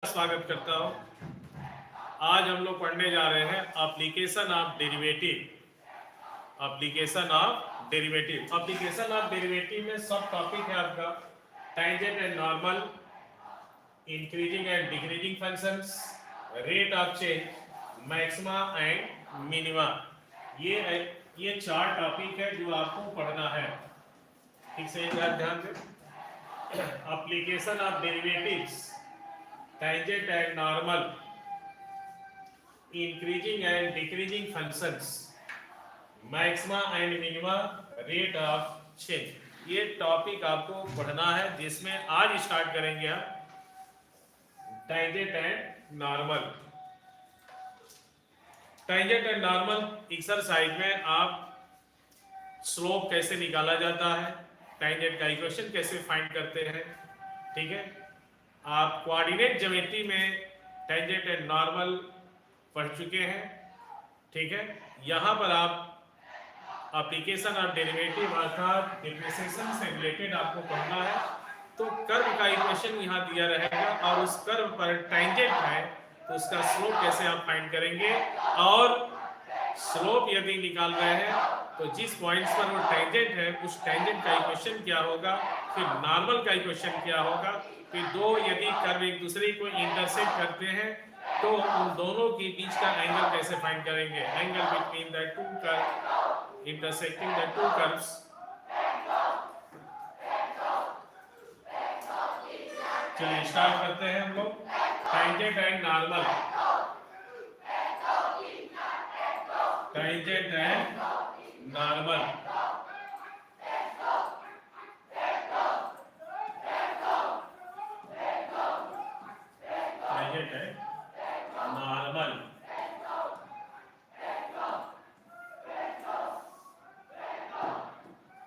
स्वागत करता हूं। आज हम लोग पढ़ने जा रहे हैं application of derivative. Application of derivative में सब टॉपिक है आपका tangent and normal, increasing and decreasing functions, rate of change, maxima and minima. ये चार टॉपिक है जो आपको पढ़ना है। ठीक से एक बार ध्यान दें। Application of derivatives, tangent and normal, increasing and decreasing functions, maxima and minima, rate of change। ये टॉपिक आपको पढ़ना है, जिसमें आज स्टार्ट करेंगे आप tangent and normal. Tangent and normal exercise में आप स्लोप कैसे निकाला जाता है, टेंजेंट का इक्वेशन कैसे फाइंड करते हैं। ठीक है, आप कोऑर्डिनेट ज्योमेट्री में टेंजेंट एंड नॉर्मल पढ़ चुके हैं। ठीक है, यहाँ पर आप एप्लीकेशन ऑफ डेरिवेटिव अर्थात डिफरेंशिएशन से रिलेटेड आपको पढ़ना है। तो कर्व का इक्वेशन यहाँ दिया रहेगा और उस कर्व पर टेंजेंट है तो उसका स्लोप कैसे आप फाइंड करेंगे, और स्लोप यदि निकाल रहे हैं तो जिस पॉइंट्स पर वो टेंजेंट है उस टेंजेंट का इक्वेशन क्या होगा, फिर नॉर्मल का इक्वेशन क्या होगा, फिर दो यदि कर्व एक दूसरे को इंटरसेक्ट करते हैं तो उन दोनों के बीच का एंगल कैसे फाइंड करेंगे, angle between the two curve intersecting the two curves. चलिए स्टार्ट करते हैं हम लोग। Tangent and normal, tangent and normal. Tangent है नॉर्मल।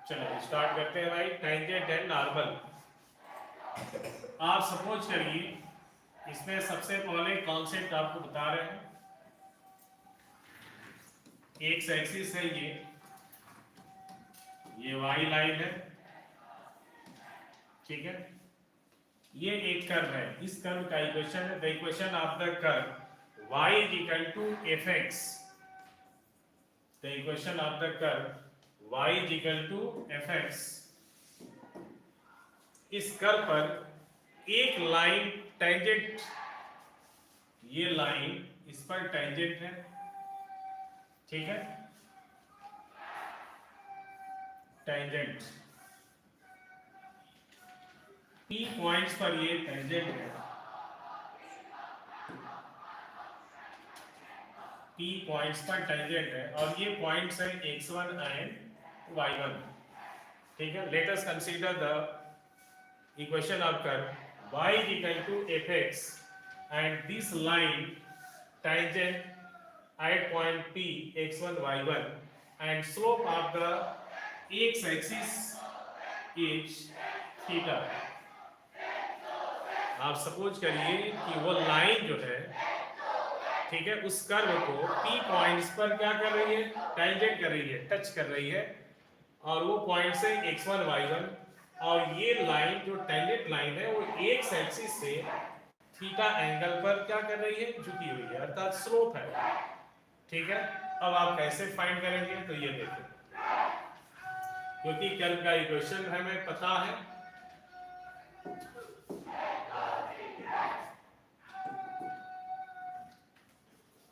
चलो स्टार्ट करते हैं भाई। टेंजेंट एंड नॉर्मल, आप सपोज करिए इसमें सबसे पहले कॉन्सेप्ट आपको बता रहे हैं। एक एक्सिस है, ये वाई लाइन है। ठीक है, ये एक कर्व है, इस कर्व का इक्वेशन है the equation of the curve y is equal to fx। The equation of the curve y is equal to fx। इस कर्व पर एक लाइन टेंजेंट, ये लाइन इस पर टेंजेंट है। ठीक है, टेंजेंट P पॉइंट्स पर ये टेंजेंट है, P पॉइंट्स पर टेंजेंट है और ये पॉइंट्स है x1 एंड y1। ठीक है, let us consider the equation of curve y is equal to fx and this line tangent at point P x1 y1 and slope of the x axis is theta। आप suppose करिए कि वो line जो है, ठीक है, उस curve को P पॉइंट्स पर क्या कर रही है, टेंजेंट कर रही है, टच कर रही है, और वो पॉइंट से x1 y1, और ये लाइन जो टेंजेंट लाइन है वो एक्स एक्सिस से थीटा एंगल पर क्या कर रही है, झुकी हुई है, अर्थात स्लोप है। ठीक है, अब आप कैसे फाइंड करेंगे, तो ये देखिए, क्योंकि कर्व का इक्वेशन हमें पता है,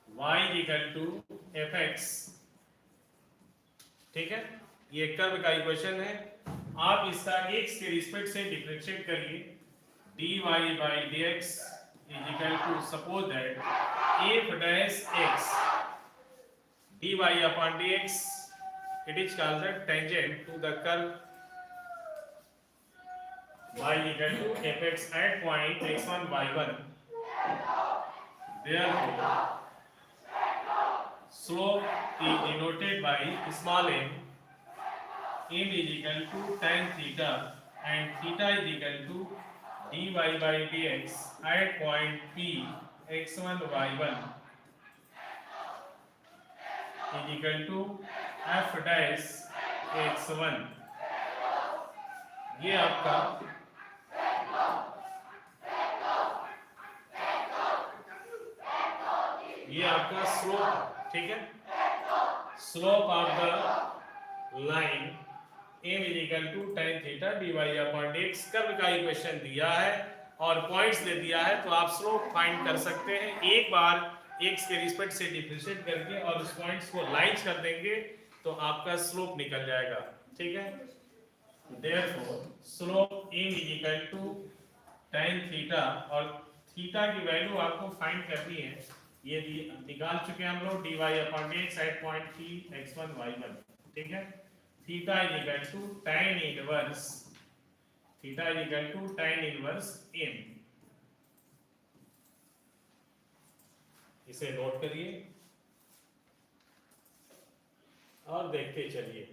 y इक्वल टू fx। ठीक है, ये कर्व का इक्वेशन है। आप इसका x के रिस्पेक्ट से डिफरेंशिएट करिए। dy by dx is equal to, suppose that f dash x dy upon dx, it is called the tangent to the curve y equal to fx at point x1 y1। Therefore slope is denoted by small m is equal to tan theta and theta is equal to dy by dx at point P x1 y1 is equal to f dash x1। ये आपका ये आपका slope, ठीक है, slope of the line m is equal to tan theta dy upon dx। Curve का equation दिया है और पॉइंट्स दे दिया है, तो आप स्लोप फाइंड कर सकते हैं एक बार x के रिस्पेक्ट से डिफरेंशिएट करके, और उस पॉइंट्स को लाइंस कर देंगे तो आपका स्लोप निकल जाएगा, ठीक है। Therefore slope m is equal to tan theta, और थीटा की वैल्यू आपको फाइंड करनी है, ये निकाल चुके हैं हम लोग, dy upon dx at point p x1 y1, ठीक है। Theta is equal to tan inverse, theta is equal to tan inverse m। इसे नोट करिए और देखते चलिए।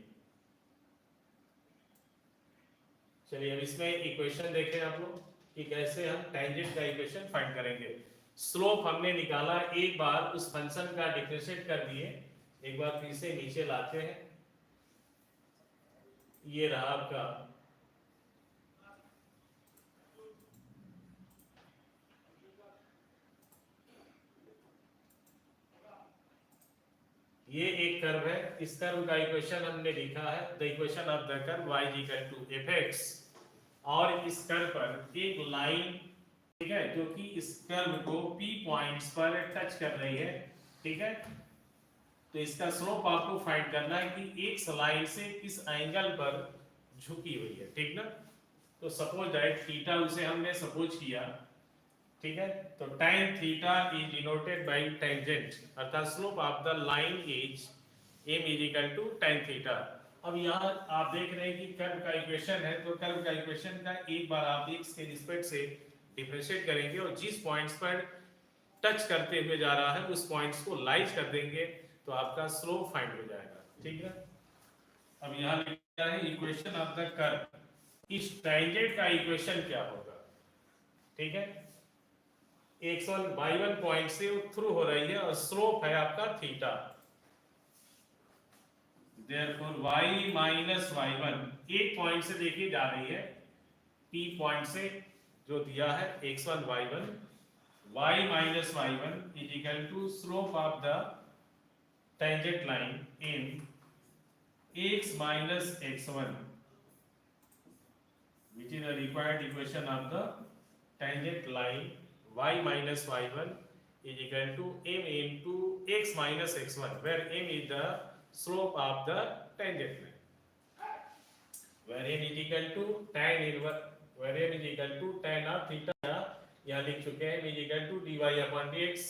चलिए अब इसमें इक्वेशन देखें आप लोग कि कैसे हम टेंजेंट का इक्वेशन फाइंड करेंगे। स्लोप हमने निकाला, एक बार उस फंक्शन का डिफरेंशिएट कर दिए, एक बार फिर से नीचे लाते हैं, ये रहा आपका ये एक कर्व है, इस कर्व का इक्वेशन हमने लिखा है, the equation of the curve y is equal to fx, और इस कर्व पर एक लाइन, ठीक है, जो कि इस कर्व को p पॉइंट्स पर टच कर रही है, ठीक है। तो इसका स्लोप आपको फाइंड करना है कि एक लाइन से किस एंगल पर झुकी हुई है, ठीक ना। तो सपोज दैट थीटा उसे हमने सपोज किया, ठीक है, तो tan theta is denoted by tangent, अर्थात slope of the line is m is equal to tan theta. अब यहाँ आप देख रहे हैं कि कर्व का इक्वेशन है, तो कर्व का इक्वेशन का एक बार आप x के रिस्पेक्ट से डिफरेंशिएट करेंगे और जिस पॉइंट्स पर टच करते हुए जा रहा है उस पॉइंट्स को लाइज कर देंगे, तो आपका स्लोप फाइंड हो जाएगा, ठीक है। अब यहाँ लिखा है इक्वेशन ऑफ द कर्व, इस टेंजेंट का इक्वेशन क्या होगा, ठीक है। x1 y1 पॉइंट से थ्रू हो रही है और स्लोप है आपका theta, therefore y minus y1 एक पॉइंट से देखिए जा रही है, p पॉइंट से जो दिया है x1 y1, y minus y1 is equal to slope of the tangent line in x minus x1, which is a required equation of the tangent line y minus y1 is equal to m into x minus x1, where m is the slope of the tangent line, where m is equal to tan inverse, where m is equal to tan of theta, यहाँ लिख चुके हैं m is equal to dy upon dx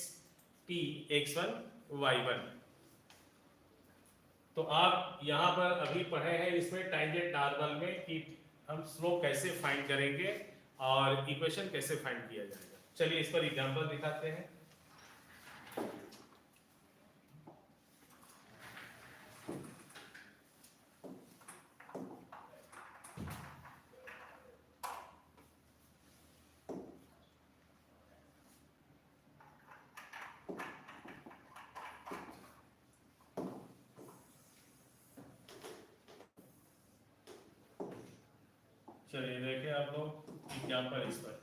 p x1 y1। तो आप यहाँ पर अभी पढ़े हैं इसमें टेंजेंट नॉर्मल में कि हम स्लोप कैसे फाइंड करेंगे और इक्वेशन कैसे फाइंड किया जाएगा। चलिए इस पर एग्जांपल दिखाते हैं। चलिए देखिए आप लोग एग्जांपल इस पर,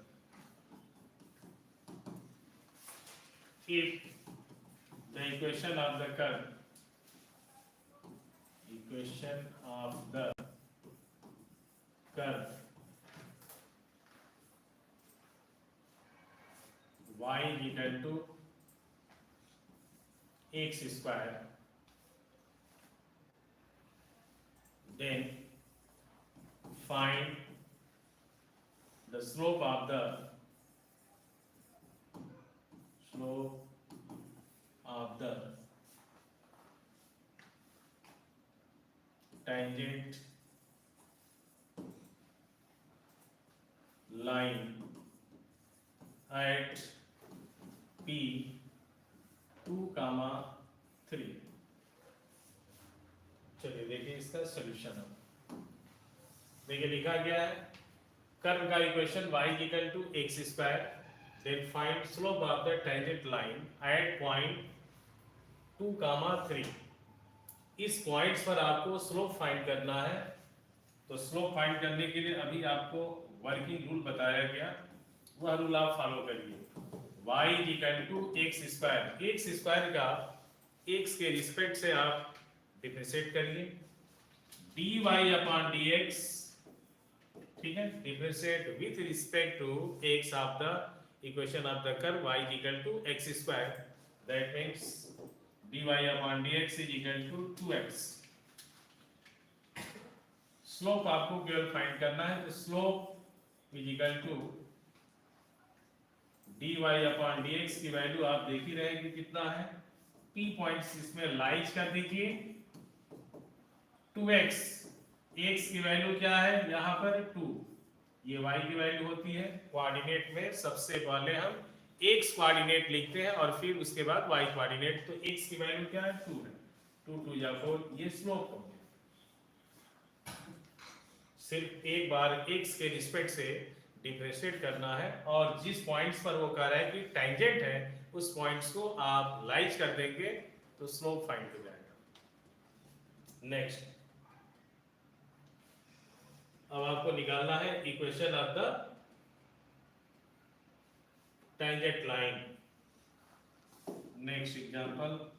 if the equation of the curve, equation of the curve y is equal to x square, then find the slope of the tangent line at p 2,3। चलिए देखिए इसका सॉल्यूशन। देखिए लिखा गया है कर्व का equation y equal to x square, then find slope of the tangent line at point 2,3। इस points पर आपको स्लोप फाइंड करना है। तो स्लोप फाइंड करने के लिए अभी आपको वर्किंग रूल बताया गया, वह रूल आप फॉलो करिए। y is equal to x square. X square का एक्स के रिस्पेक्ट से आप डिफरेंशिएट करिए, dy अपॉन dx, ठीक है, differentiate with respect to x of the equation of the curve y is equal to x square, that means dy upon dx is equal to 2x। Slope आपको केवल find करना है, तो slope is equal to dy upon dx की value आप देख ही रहे कि कितना है, p पॉइंट्स इसमें लाइज कर दीजिए, 2x, x की वैल्यू क्या है यहाँ पर 2, ये y की वैल्यू होती है। कोऑर्डिनेट में सबसे पहले हम x कोऑर्डिनेट लिखते हैं और फिर उसके बाद y कोऑर्डिनेट, तो x की वैल्यू क्या है 2 है, 2 2 जा 4, ये स्लोप हो गया। सिर्फ एक बार x के रिस्पेक्ट से डिफरेंशिएट करना है और जिस पॉइंट्स पर वो कह रहा है कि टेंजेंट है उस पॉइंट्स को आप लाइज कर देंगे तो स्लोप फाइंड हो जाएगा। नेक्स्ट, अब आपको निकालना है equation of the tangent line. Next example,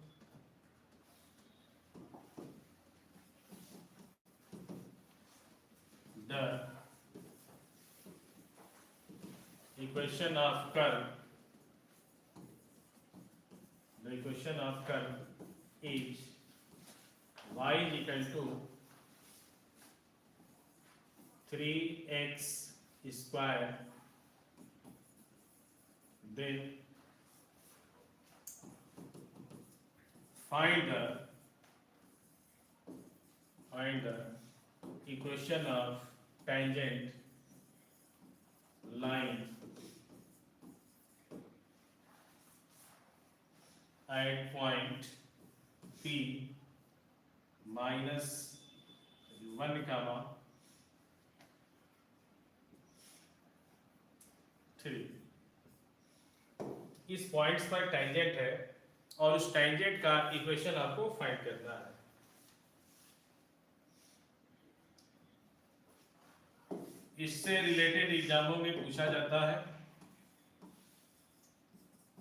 the equation of curve, the equation of curve is y is equal to 3x square, then find the equation of tangent line at point P minus 1 comma 3। इस points पर tangent है और उस tangent का equation आपको find करना है। इससे रिलेटेड एग्जामों में पूछा जाता है,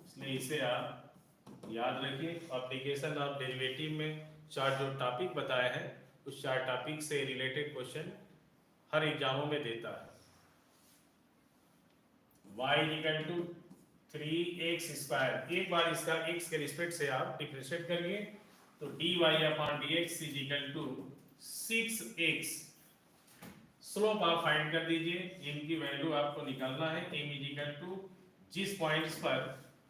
इसलिए इसे आप याद रखिए। एप्लीकेशन ऑफ डेरिवेटिव में चार जो टॉपिक बताए हैं उस चार टॉपिक से रिलेटेड क्वेश्चन हर एग्जामों में देता है। y equal to 3x square, एक बार इसका x के रिस्पेक्ट से आप डिफरेंशिएट करिए तो dy upon dx is equal to 6x। Slope आप फाइंड कर दीजिए, m की वैल्यू आपको निकालना है, m इज इक्वल टू जिस पॉइंट्स पर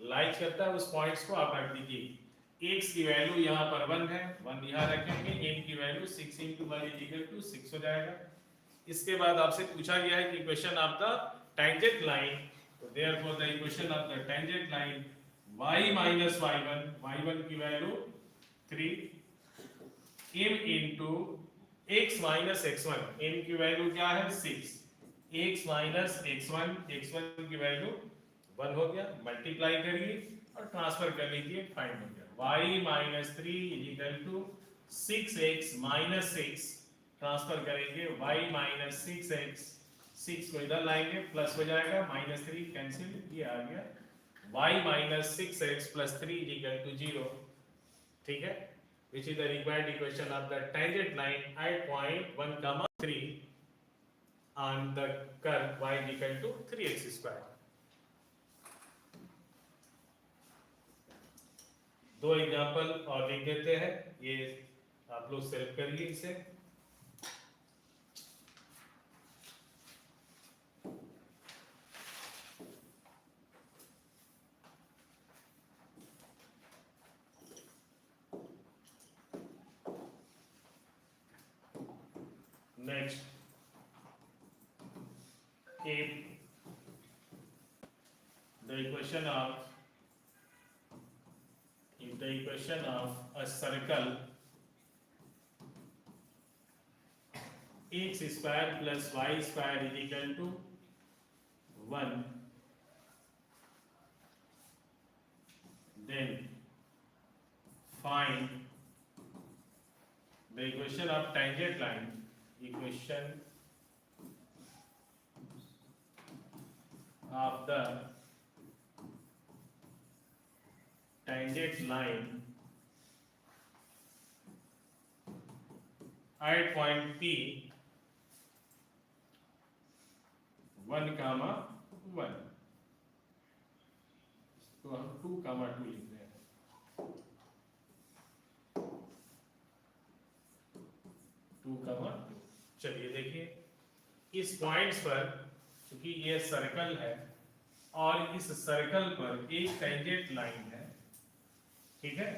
लाइज करता है उस पॉइंट्स को आप रख दीजिए। x की वैल्यू यहाँ पर 1 है, 1 यहाँ रखेंगे, m की वैल्यू 6 × 1 इज इक्वल टू 6 हो जाएगा। इसके बाद आपसे पूछा गया है कि equation of the tangent line, तो therefore the equation of the tangent line y minus y1, y1 की value 3, m into x minus x1, m की वैल्यू क्या है 6, x माइनस x1, x1 की वैल्यू 1 हो गया, मल्टीप्लाई करिए और ट्रांसफर कर लीजिए, फाइंड हो गया y minus 3 is equal to 6x minus 6, transfer करेंगे y माइनस 6x, 6 को इधर लाएंगे प्लस हो जाएगा, माइनस 3 कैंसिल, ये आ गया y minus 6x plus 3 is equal to 0। ठीक है, which is the required equation of the tangent line at point 1 comma 3 on the curve y is equal to 3x square। दो example और लिख देते हैं, ये आप लोग सेलेक्ट करिए इसे। Next, if the equation of a circle x square plus y square is equal to 1, then find the equation of tangent line, equation of the tangent line at point P 1, 1, तो हम 2, 2 लिख रहे हैं, 2, 2। चलिए देखिए, इस पॉइंट्स पर क्योंकि ये सर्कल है और इस सर्कल पर एक टेंजेंट लाइन है, ठीक है।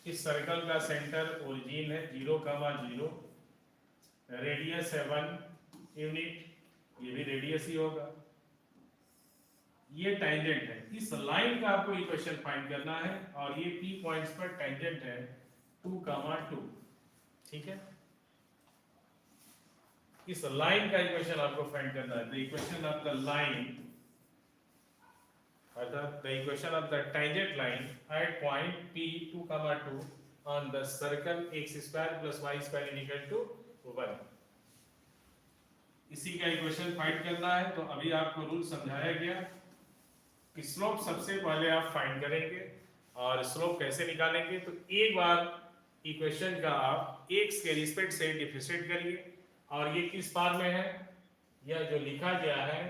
इस सर्कल का सेंटर ओरिजिन है 0, 0, रेडियस है 1 यूनिट, ये भी रेडियस ही होगा, ये टेंजेंट है। इस लाइन का आपको इक्वेशन फाइंड करना है और ये P पॉइंट्स पर टेंजेंट है 2, 2, ठीक है। इस लाइन का इक्वेशन आपको फाइंड करना है। The equation of the line अर्थात the equation of the tangent line at point P 2, 2 on the circle x² + y² = 1। इसी का इक्वेशन फाइंड करना है। तो अभी आपको रूल समझाया गया कि स्लोप सबसे पहले आप फाइंड करेंगे और स्लोप कैसे निकालेंगे। तो एक बार इक्वेशन का आप x के रिस्पेक्ट से डिफरेंशिएट करिए और ये किस फॉर्म में है, यह जो लिखा गया है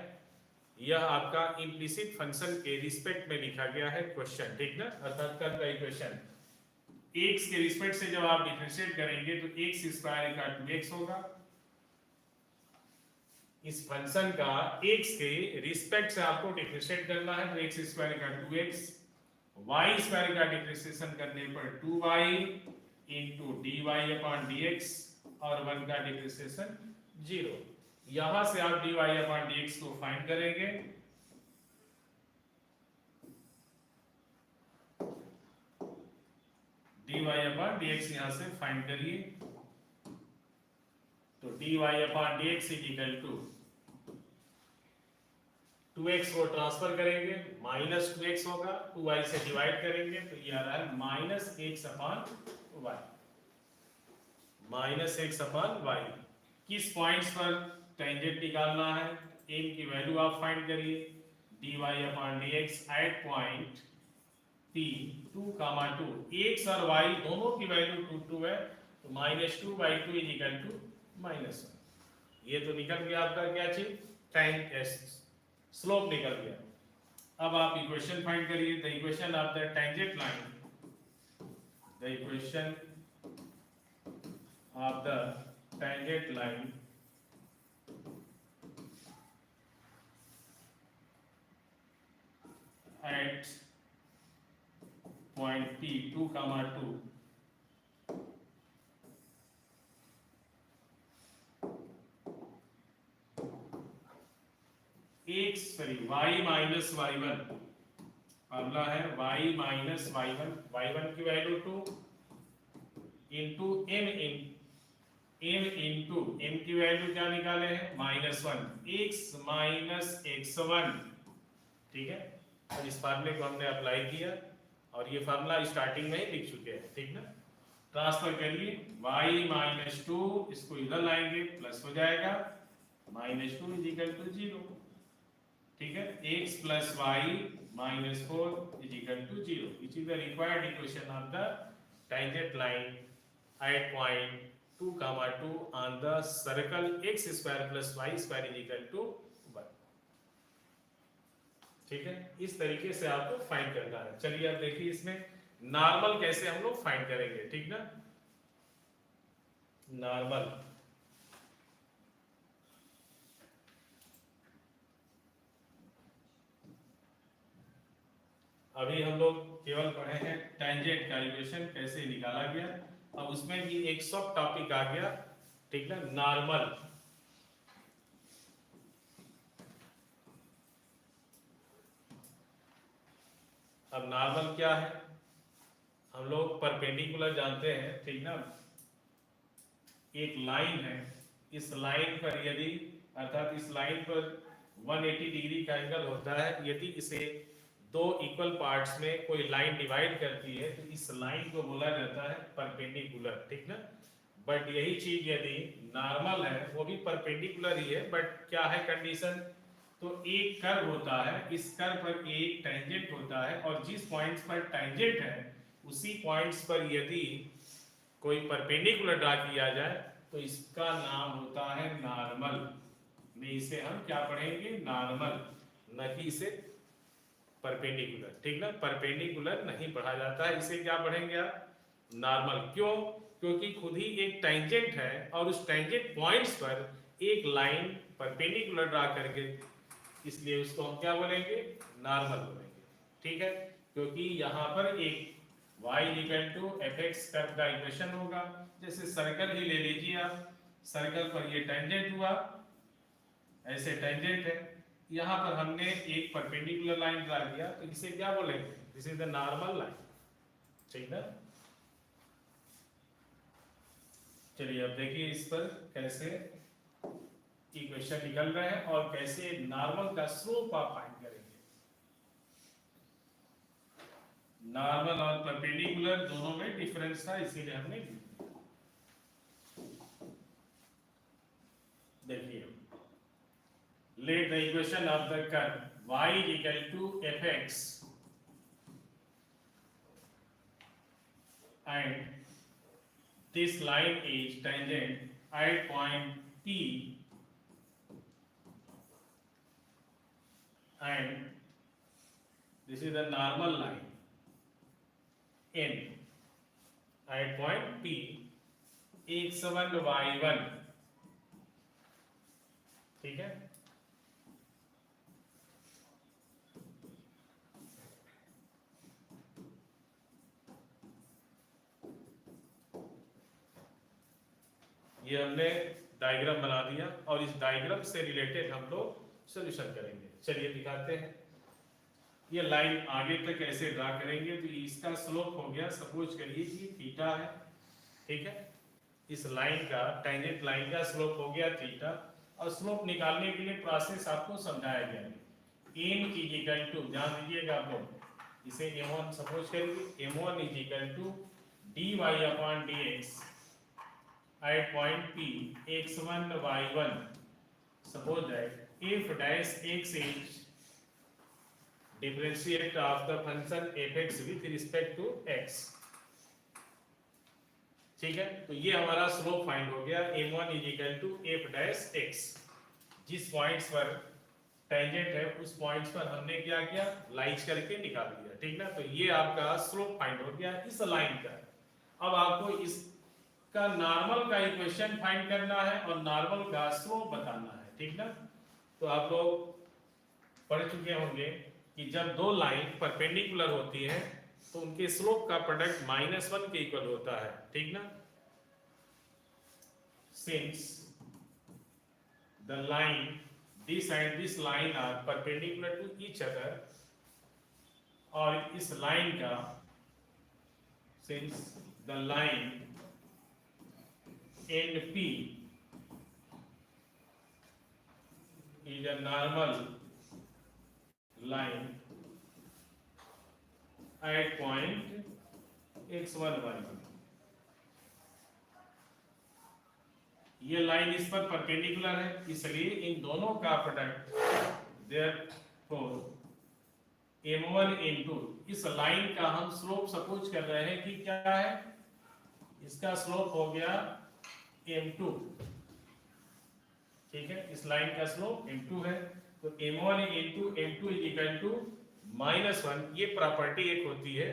यह आपका इम्प्लिसिट फंक्शन के रिस्पेक्ट में लिखा गया है क्वेश्चन, ठीक ना। अर्थात कर्व का इक्वेशन x के रिस्पेक्ट से जब आप डिफरेंशिएट करेंगे तो x² 2x होगा। इस फंक्शन का x के रिस्पेक्ट से आपको डिफरेंशिएट करना है तो x² 2x, y² का डिफरेंशिएशन करने पर 2y * dy/dx और 1 का डिफरेंशिएशन 0। यहां से आप dy/dx को फाइंड करेंगे। dy/dx यहां से फाइंड करिए तो dy/dx = 2x को ट्रांसफर करेंगे -2x होगा, 2y से डिवाइड करेंगे तो ये आ रहा है -x/y। किस पॉइंट्स पर टेंजेंट निकालना है, m की वैल्यू आप फाइंड करिए। dy/dx at point P 2, 2, x और y दोनों की वैल्यू 2, 2 है तो -2/2 = -1। ये तो निकल गया आपका क्या चीज, स्लोप निकल गया। अब आप इक्वेशन फाइंड करिए। The equation of the tangent line, the equation of the tangent line at point P 2, 2 y minus y1, formula है y माइनस y1, y1 की वैल्यू 2 इंटू m की वैल्यू क्या निकाले हैं -1, x माइनस x1, ठीक है। और इस फार्मूले को हमने अप्लाई किया और ये फार्मूला स्टार्टिंग में ही लिख चुके हैं, ठीक ना। ट्रांसफर करिए y - 2, इसको इधर लाएंगे प्लस हो जाएगा -2 = 0, ठीक है। x + y - 4 = 0, which is the required equation of the tangent line at point 2, 2 on the circle x² + y² = 1, ठीक है। इस तरीके से आपको फाइंड करना है। चलिए अब देखिए इसमें नॉर्मल कैसे हम लोग फाइंड करेंगे, ठीक ना। नॉर्मल अभी हम लोग केवल पढ़े हैं टेंजेंट का इक्वेशन कैसे निकाला गया। अब उसमें भी एक सब टॉपिक आ गया, ठीक ना, नॉर्मल। अब नॉर्मल क्या है, हम लोग परपेंडिकुलर जानते हैं, ठीक ना। एक लाइन है, इस लाइन पर यदि अर्थात इस लाइन पर 180 डिग्री का एंगल होता है, यदि इसे दो इक्वल पार्ट्स में कोई लाइन डिवाइड करती है तो इस लाइन को बोला जाता है परपेंडिकुलर, ठीक ना। बट यही चीज यदि नॉर्मल है, वो भी परपेंडिकुलर ही है, बट क्या है कंडीशन, तो एक कर्व होता है, इस कर्व पर एक टेंजेंट होता है, और जिस पॉइंट्स पर टेंजेंट है उसी पॉइंट्स पर यदि कोई परपेंडिकुलर ड्रा किया जाए तो इसका नाम होता है नॉर्मल। में इसे हम क्या पढ़ेंगे, नॉर्मल, न कि इसे परपेंडिकुलर। ठीक ना, परपेंडिकुलर नहीं पढ़ा जाता है, इसे क्या पढ़ेंगे आप, नॉर्मल। क्यों? क्योंकि खुद ही एक टेंजेंट है और उस टेंजेंट पॉइंट्स पर एक लाइन परपेंडिकुलर ड्रा करके, इसलिए उसको हम क्या बोलेंगे, नॉर्मल बोलेंगे। ठीक है, क्योंकि यहाँ पर एक y equal to f x curve का इक्वेशन होगा। जैसे सर्कल ही ले लीजिए आप, सर्कल पर ये टेंजेंट हुआ, ऐसे टेंजेंट है, यहाँ पर हमने एक परपेंडिकुलर लाइन ड्रा किया, तो इसे क्या बोलेंगे, this is the normal line. ठीक ना, चलिए अब देखिए इस पर कैसे इक्वेशन निकल रहे हैं और कैसे नॉर्मल का स्लोप आप फाइंड करेंगे। नॉर्मल और परपेंडिकुलर दोनों में डिफरेंस था, इसीलिए हमने देखिए, let the equation of the curve y equal to fx and this line is tangent at point P and this is the normal line in at point P x1 y1। ठीक है, ये हमने diagram बना दिया और इस diagram से related हम लोग सॉल्यूशन करेंगे। चलिए दिखाते हैं। ये लाइन आगे तक ऐसे ड्रा करेंगे तो इसका स्लोप हो गया, सपोज करिए कि थीटा है। ठीक है, इस लाइन का, टेंजेंट लाइन का स्लोप हो गया थीटा, और स्लोप निकालने के लिए प्रोसेस आपको समझाया गया है। n इज इक्वल टू, ध्यान दीजिएगा आप लोग, इसे m1 सपोज करिए, m1 is equal to dy upon dx at point P x1 y1, suppose that if dash x is differentiate of the function fx with respect to x। ठीक है, तो ये हमारा स्लोप फाइंड हो गया, m1 is equal to f dash x। जिस points पर tangent है उस पॉइंट्स पर हमने क्या किया, लाइज करके निकाल दिया। ठीक ना, तो ये आपका स्लोप फाइंड हो गया इस लाइन का। अब आपको इस का नॉर्मल का इक्वेशन फाइंड करना है और नॉर्मल का स्लोप बताना है। ठीक ना, तो आप लोग पढ़ चुके होंगे कि जब दो लाइन परपेंडिकुलर होती है तो उनके स्लोप का प्रोडक्ट -1 के इक्वल होता है। ठीक ना, since the line this and this line are perpendicular to each other, और इस लाइन का, since the line NP is a normal line at point x1 y1। ये लाइन इस पर परपेंडिकुलर है, इसलिए इन दोनों का प्रोडक्ट, therefore m1 into, इस लाइन का हम स्लोप सपोज कर रहे हैं कि क्या है, इसका स्लोप हो गया m2। ठीक है, इस लाइन का स्लोप m2 है, तो m1 into m2 is equal to -1। ये प्रॉपर्टी एक होती है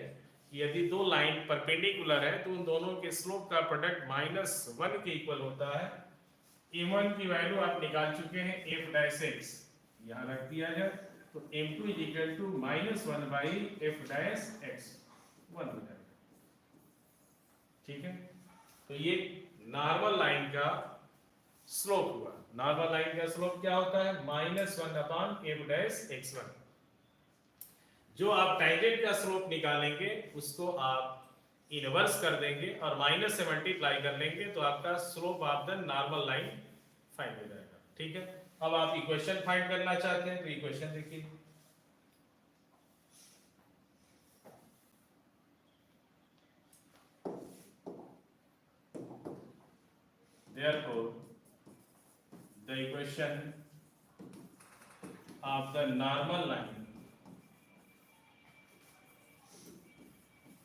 कि यदि दो लाइन परपेंडिकुलर है तो उन दोनों के स्लोप का प्रोडक्ट -1 के इक्वल होता है। m1 की वैल्यू आप निकाल चुके हैं, f डैश x यहाँ रख दिया जाए, तो m2 is equal to -1 by f dash x 1 हो जाएगा। ठीक है, तो ये नॉर्मल लाइन का स्लोप हुआ। नॉर्मल लाइन का स्लोप क्या होता है, -1 अपॉन f डैश x1। जो आप टेंजेंट का स्लोप निकालेंगे उसको आप इनवर्स कर देंगे और माइनस से मल्टीप्लाई कर लेंगे तो आपका slope of the normal line find हो जाएगा। ठीक है, अब आप इक्वेशन फाइंड करना चाहते हैं तो इक्वेशन देखिए, therefore the equation of the normal line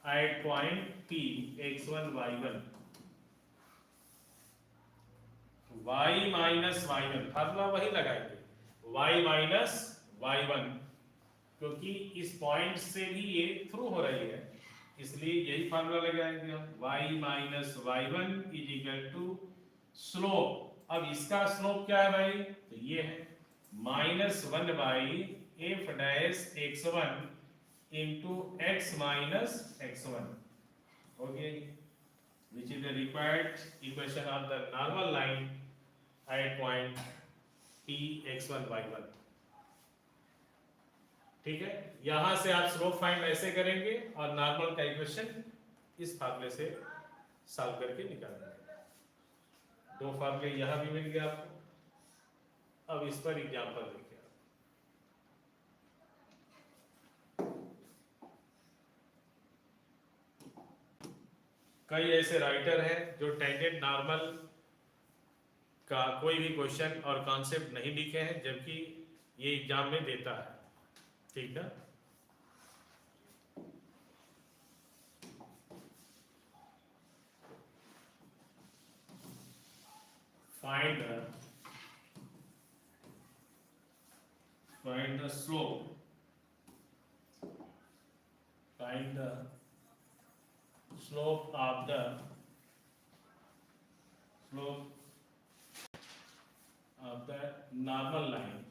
at point P x1 y1 y minus y1 formula वही लगाएंगे y माइनस y1 क्योंकि इस पॉइंट से भी ये थ्रू हो रही है इसलिए यही फार्मूला लगाएंगे हम y minus y1 is equal to slope. अब इसका स्लोप क्या है भाई तो ये है -1 by F dash x1 into x minus x1 हो गया which is the required equation of the normal line at point P x1 y1। ठीक है यहां से आप स्लोप फाइंड ऐसे करेंगे और नॉर्मल का इक्वेशन इस फार्मूले से सॉल्व करके निकाल देंगे। दो फार्मूले यहां भी मिल गया आपको। अब इस पर एग्जांपल देखिए कई ऐसे राइटर हैं जो टेंजेंट नॉर्मल का कोई भी क्वेश्चन और कॉन्सेप्ट नहीं लिखे हैं जबकि ये एग्जाम में देता है। ठीक है find the slope of the normal line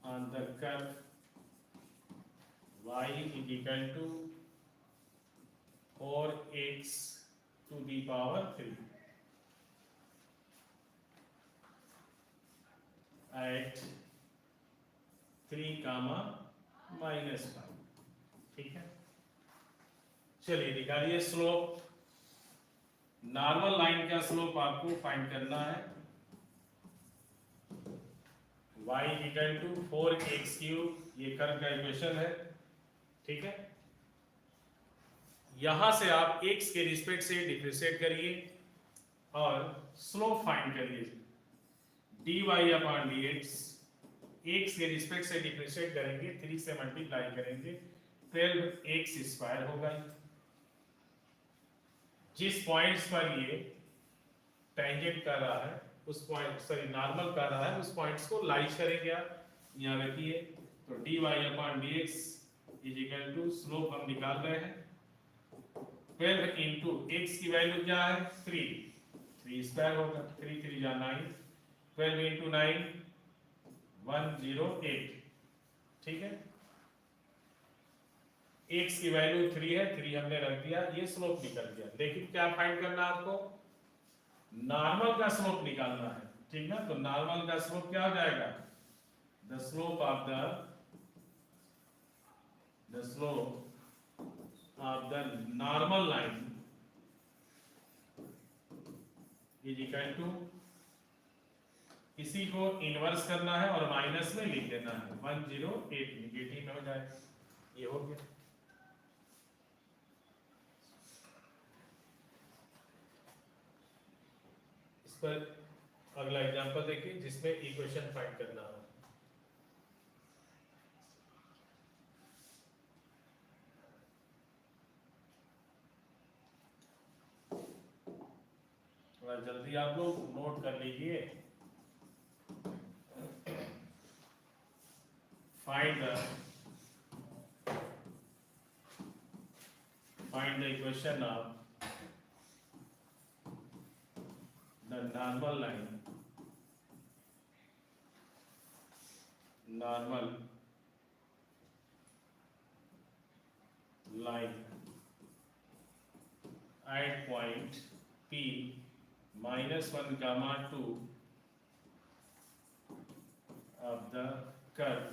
on the curve y is equal to 4x to the power 3 at 3, -5। ठीक है चलिए निकालिए स्लोप। नॉर्मल लाइन का स्लोप आपको फाइंड करना है y इक्वल टू 4x3 ये कर्व का इक्वेशन है। ठीक है यहां से आप x के रिस्पेक्ट से डिफरेंशिएट करिए और स्लोप फाइंड करिए dy अपॉन dx x के रिस्पेक्ट से डिफरेंशिएट करेंगे 3 से मल्टीप्लाई करेंगे 12x स्क्वायर होगा। जिस पॉइंट्स पर ये टेंजेंट कर रहा है उस पॉइंट सॉरी नॉर्मल कर रहा है उस पॉइंट्स को लाइज करेंगे आप यहाँ रखिए तो dy upon dx is equal to slope हम निकाल रहे हैं 12 इंटू x की वैल्यू क्या है 3 स्क्वायर होगा 3 3 जा 9 12 इंटू 9 108। ठीक है x की वैल्यू 3 है 3 हमने रख दिया ये स्लोप निकल गया। लेकिन क्या फाइंड करना है आपको नॉर्मल का स्लोप निकालना है। ठीक है तो नॉर्मल का स्लोप क्या हो जाएगा the slope of the normal line is equal to इसी को इनवर्स करना है और माइनस में लिख देना है 108 नेगेटिव में हो जाएगा। ये हो गया। इस पर अगला एग्जांपल देखिए जिसमें इक्वेशन फाइंड करना है। थोड़ा जल्दी आप लोग नोट कर लीजिए। Find the equation of the normal line at point P -1, 2 of the curve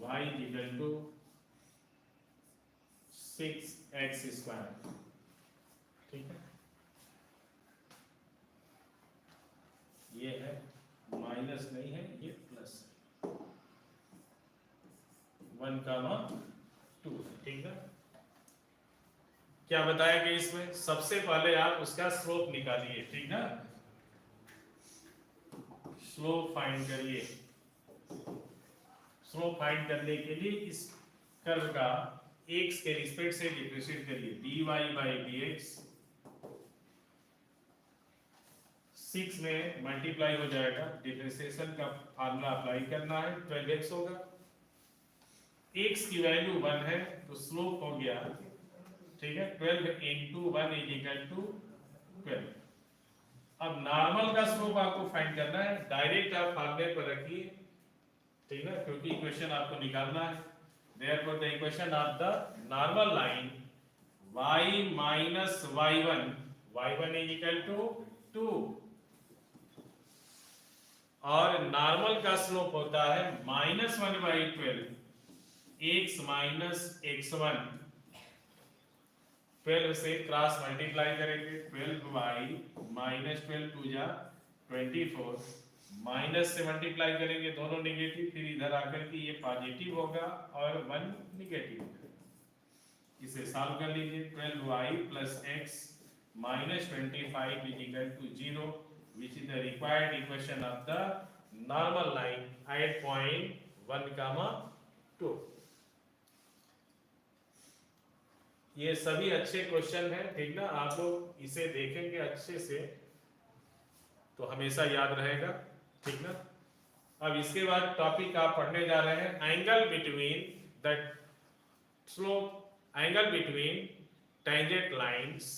y equal to 6x square. ठीक है ये है माइनस नहीं है ये प्लस 1, 2। ठीक है क्या बताया गया इसमें, सबसे पहले आप उसका स्लोप निकालिए, ठीक ना, स्लोप फाइंड करिए। स्लोप फाइंड करने के लिए इस कर्व का x के रिस्पेक्ट से डिफरेंशिएट करिए, dy बाई dx 6 में मल्टीप्लाई हो जाएगा, डिफरेंशिएशन का फार्मूला अप्लाई करना है, 12x होगा, x की वैल्यू 1 है तो स्लोप हो गया, ठीक है, 12 इंटू 1 इज इक्वल टू 12। अब नॉर्मल का स्लोप आपको फाइंड करना है, डायरेक्ट आप फार्मूले पर रखिए, ठीक है, क्योंकि इक्वेशन आपको निकालना है। Therefore the equation of the normal line y minus y1 is equal to 2 और नॉर्मल का स्लोप होता है -1/12 x माइनस x1, 12 से क्रॉस मल्टीप्लाई करेंगे, 12 बाई -12 टू जा 24, माइनस से मल्टीप्लाई करेंगे, दोनों नेगेटिव, फिर इधर आकर के ये पॉजिटिव होगा और 1 नेगेटिव होगा। इसे सॉल्व कर लीजिए, 12y plus x minus 25 is equal to 0 which is the required equation of the normal line at point 1, 2। ये सभी अच्छे क्वेश्चन हैं, ठीक ना, आप लोग इसे देखेंगे अच्छे से तो हमेशा याद रहेगा, ठीक ना। अब इसके बाद टॉपिक आप पढ़ने जा रहे हैं, angle between the slope, angle between tangent lines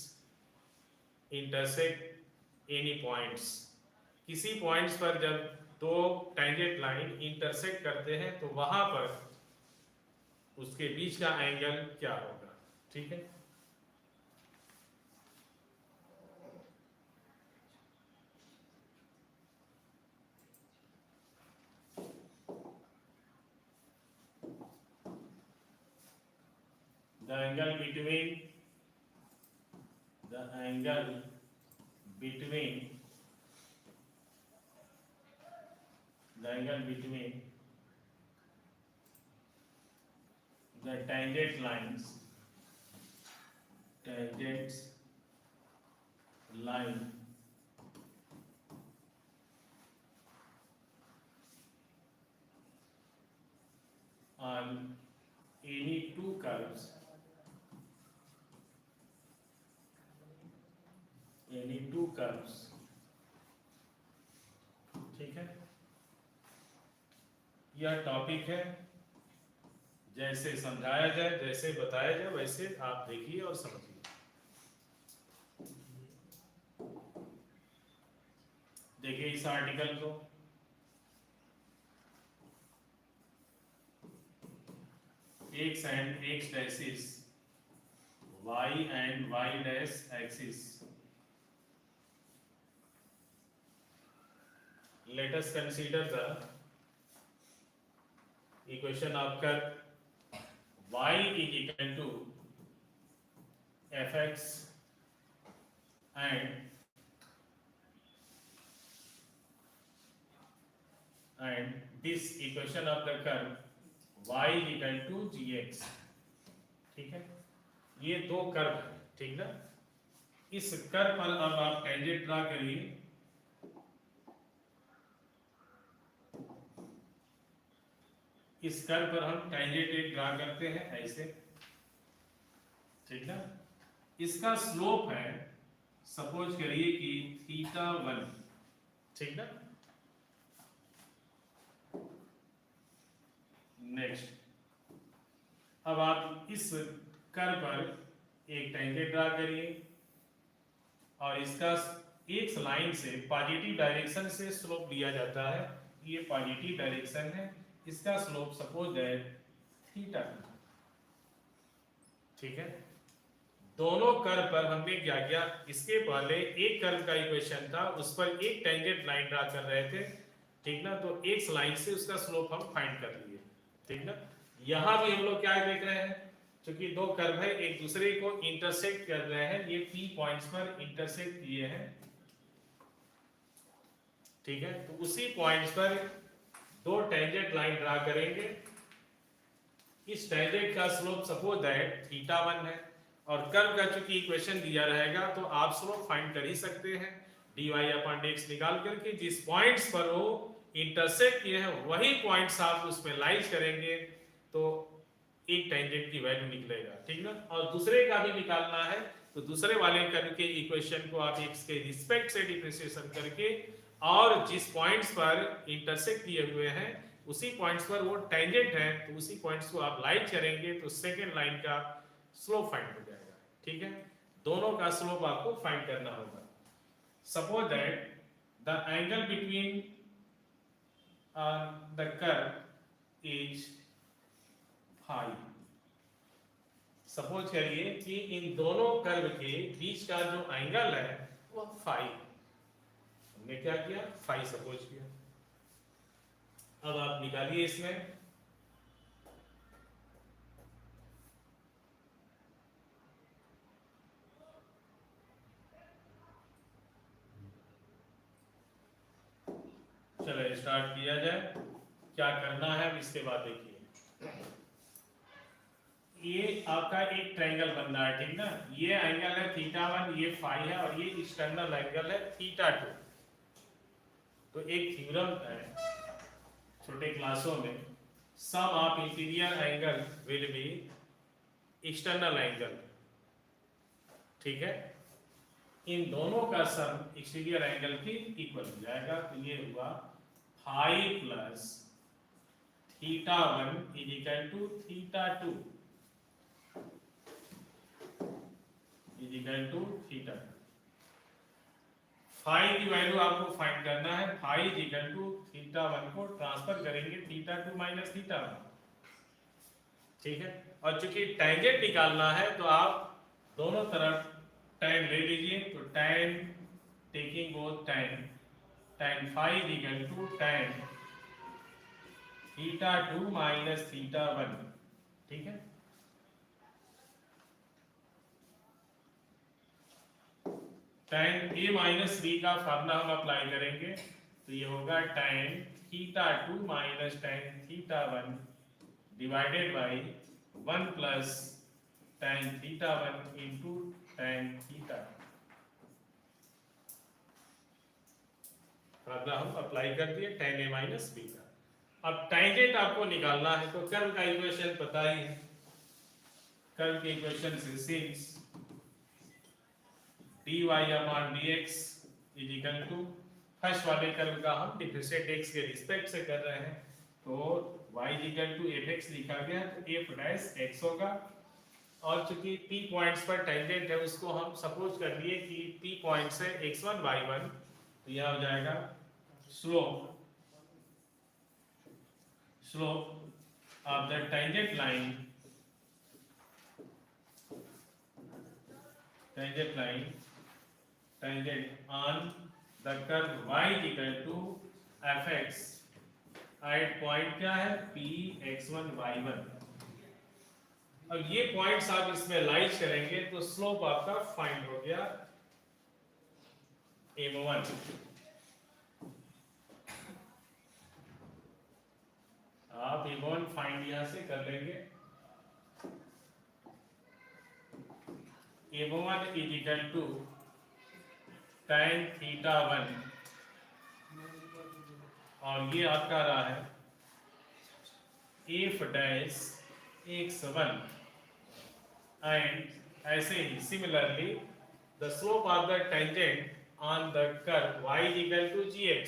intersect any points. किसी पॉइंट्स पर जब दो टेंजेंट लाइन इंटरसेक्ट करते हैं तो वहां पर उसके बीच का एंगल क्या होगा, ठीक है। the angle between the angle between the tangent lines, tangent line on any two curves, ठीक है। यह टॉपिक है, जैसे समझाया जाए, जैसे बताया जाए वैसे आप देखिए और समझिए। देखिए इस आर्टिकल को, x and x axis, y and y dash axis. Let us consider the equation of curve y is equal to fx and this equation of the curve y is equal to gx, ठीक है। ये दो curve है, ठीक ना। इस curve पर अब आप टेंजेंट ड्रा करिए, इस कर्व पर हम टेंजेंट ड्रा करते हैं ऐसे, ठीक ना। इसका स्लोप है, सपोज करिए कि θ1, ठीक ना। नेक्स्ट, अब आप इस कर्व पर एक टेंजेंट ड्रा करिए और इसका एक लाइन से पॉजिटिव डायरेक्शन से स्लोप लिया जाता है, ये पॉजिटिव डायरेक्शन है, इसका स्लोप सपोज है θ, ठीक है। दोनों कर्व पर हमने क्या किया, इसके पहले एक कर्व का इक्वेशन था, उस पर एक टेंजेंट लाइन ड्रा कर रहे थे, ठीक ना, तो एक लाइन से उसका स्लोप हम फाइंड कर लिए, ठीक ना। यहां भी हम लोग क्या देख रहे हैं, क्योंकि दो कर्व है एक दूसरे को इंटरसेक्ट कर रहे हैं, ये P पॉइंट्स पर इंटरसेक्ट किए हैं, ठीक है। तो उसी पॉइंट्स पर दो टेंजेंट लाइन ड्रा करेंगे, इस टेंजेंट का स्लोप सपोज दैट θ1 है और कर्व का चूंकि इक्वेशन दिया रहेगा तो आप स्लोप फाइंड कर ही सकते हैं dy/dx निकाल करके। जिस पॉइंट्स पर वो इंटरसेक्ट किए हैं वही पॉइंट्स आप उसमें लाइज करेंगे तो एक टेंजेंट की वैल्यू निकलेगा, ठीक ना। और दूसरे का भी निकालना है तो दूसरे वाले कर्व के इक्वेशन को आप x के रिस्पेक्ट से डिफरेंशिएशन करके और जिस पॉइंट्स पर इंटरसेक्ट किए हुए हैं उसी पॉइंट्स पर वो टेंजेंट है तो उसी पॉइंट्स को आप लाइज करेंगे तो सेकेंड लाइन का स्लोप फाइंड हो जाएगा, ठीक है। दोनों का स्लोप आपको फाइंड करना होगा। Suppose that the angle between the curve is phi. Suppose करिए कि इन दोनों कर्व के बीच का जो एंगल है वो फाई, हमने क्या किया, फाई सपोज किया। अब आप निकालिए इसमें चलो स्टार्ट किया जाए। क्या करना है अब इसके बाद देखिए, ये आपका एक ट्रायंगल बन रहा है, ठीक ना। ये एंगल है θ1, ये फाई है और ये एक्सटर्नल एंगल है θ2। तो एक थ्योरम है छोटे क्लासों में, sum of interior angle will be external angle, ठीक है। इन दोनों का सम एक्सटीरियर एंगल के इक्वल हो जाएगा। तो ये हुआ phi plus θ1 is equal to θ2 is equal to θ2। Phi की वैल्यू आपको फाइंड करना है। फाई इज इक्वल टू θ1 को ट्रांसफर करेंगे θ2 माइनस θ1, ठीक है। और चूंकि टेंजेंट निकालना है तो आप दोनों तरफ tan ले लीजिए। तो tan taking both tan phi is equal to tan θ2 minus θ1, ठीक है। tan a माइनस b का फार्मूला हम अप्लाई करेंगे तो ये होगा tan θ2 minus tan θ1 divided by 1 plus tan θ1 into tan θ। Formula हम अप्लाई कर दिए tan a माइनस b का। अब टेंजेंट आपको निकालना है तो कर्व का इक्वेशन पता ही है। कर्व के इक्वेशन से since dy/dx is equal to, first वाले कर्व का हम डिफरेंशिएट x के रिस्पेक्ट से कर रहे हैं तो y is equal to fx लिखा गया तो f डैश x होगा। और चूंकि p पॉइंट्स पर टेंजेंट है उसको हम सपोज कर लिए कि p पॉइंट्स है x1 y1, तो यह हो जाएगा slope of the tangent line tangent on the curve y equal to fx at point क्या है p x1 y1। अब ये पॉइंट्स आप इसमें लाइज करेंगे तो स्लोप आपका फाइंड हो गया m1। आप m1 फाइंड यहां से कर लेंगे। m1 is equal to tan θ1 और ये आपका रहा है f डैश x1 एंड ऐसे ही similarly the slope of the tangent on the curve y is equal to gx।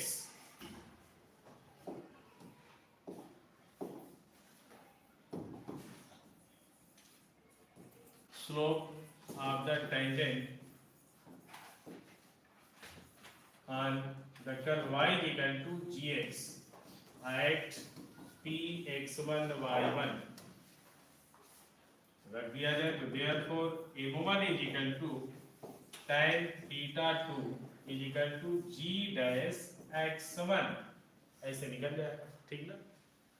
slope of the tangent on the curve y is equal to gx at p x1 y1 रख दिया जाए तो therefore m1 is equal to tan θ2 is equal to g dash x1 ऐसे निकल जाएगा, ठीक ना।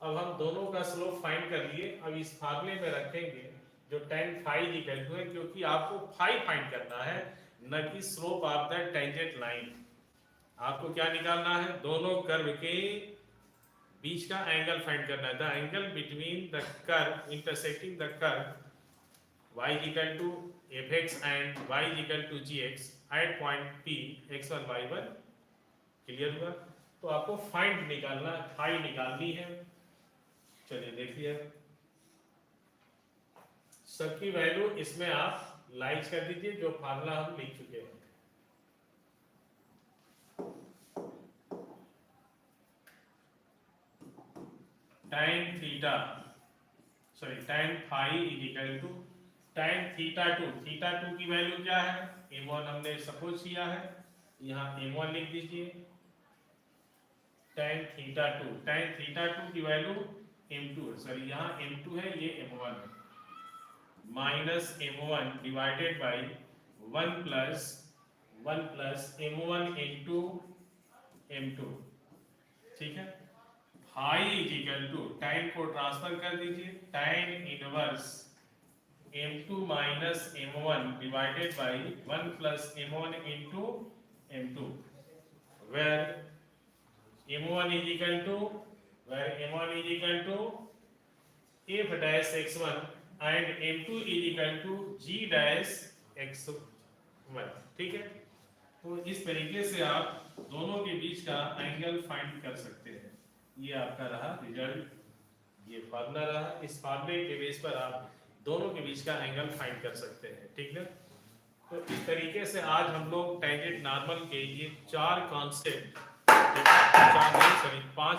अब हम दोनों का स्लोप फाइंड कर लिए। अब इस फार्मूले में रखेंगे जो tan फाई इक्वल टू है, क्योंकि आपको फाई फाइंड करना है न कि slope of the tangent line. आपको क्या निकालना है, दोनों कर्व के बीच का एंगल फाइंड करना है। The angle between the curve intersecting the curve y is equal to fx and y is equal to gx at point P x1 y1 clear हुआ। तो आपको फाइंड निकालना, फाई निकालनी है। चलिए देखिए सबकी वैल्यू इसमें आप लाइक कर दीजिए जो फार्मूला हम लिख चुके हैं। tan theta sorry tan phi is equal to tan theta 2, theta 2 की वैल्यू क्या है m1 हमने सपोज किया है, यहाँ m1 लिख दीजिए। tan थीटा 2 की वैल्यू m2 सॉरी यहाँ m2 है, ये m1 है, minus m1 divided by 1 plus m1 into m2, ठीक है। Phi is equal to tan को ट्रांसफर कर दीजिए, tan inverse m2 minus m1 divided by 1 plus m1 into m2 where m1 is equal to f dash x1 and m2 is equal to g dash x1, ठीक है। तो इस तरीके से आप दोनों के बीच का एंगल फाइंड कर सकते हैं। ये आपका रहा रिजल्ट, ये फार्मूला रहा, इस फार्मूले के बेस पर आप दोनों के बीच का एंगल फाइंड कर सकते हैं, ठीक है। तो इस तरीके से आज हम लोग टेंजेंट नॉर्मल के ये 5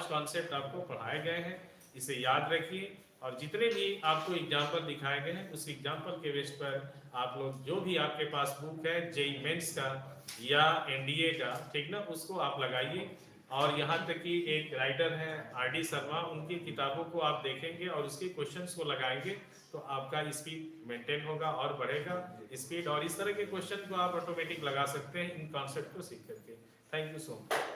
कॉन्सेप्ट आपको पढ़ाए गए हैं, इसे याद रखिए। और जितने भी आपको एग्जाम्पल दिखाए गए हैं उस एग्जाम्पल के बेस पर आप लोग जो भी आपके पास बुक है जेईई मेंस का या एनडीए का, ठीक ना, उसको आप लगाइए। और यहाँ तक कि एक राइटर है आरडी शर्मा, उनकी किताबों को आप देखेंगे और उसके क्वेश्चंस को लगाएंगे तो आपका स्पीड मेंटेन होगा और बढ़ेगा स्पीड, और इस तरह के क्वेश्चन को आप ऑटोमेटिक लगा सकते हैं इन कॉन्सेप्ट को सीख करके। Thank you so much.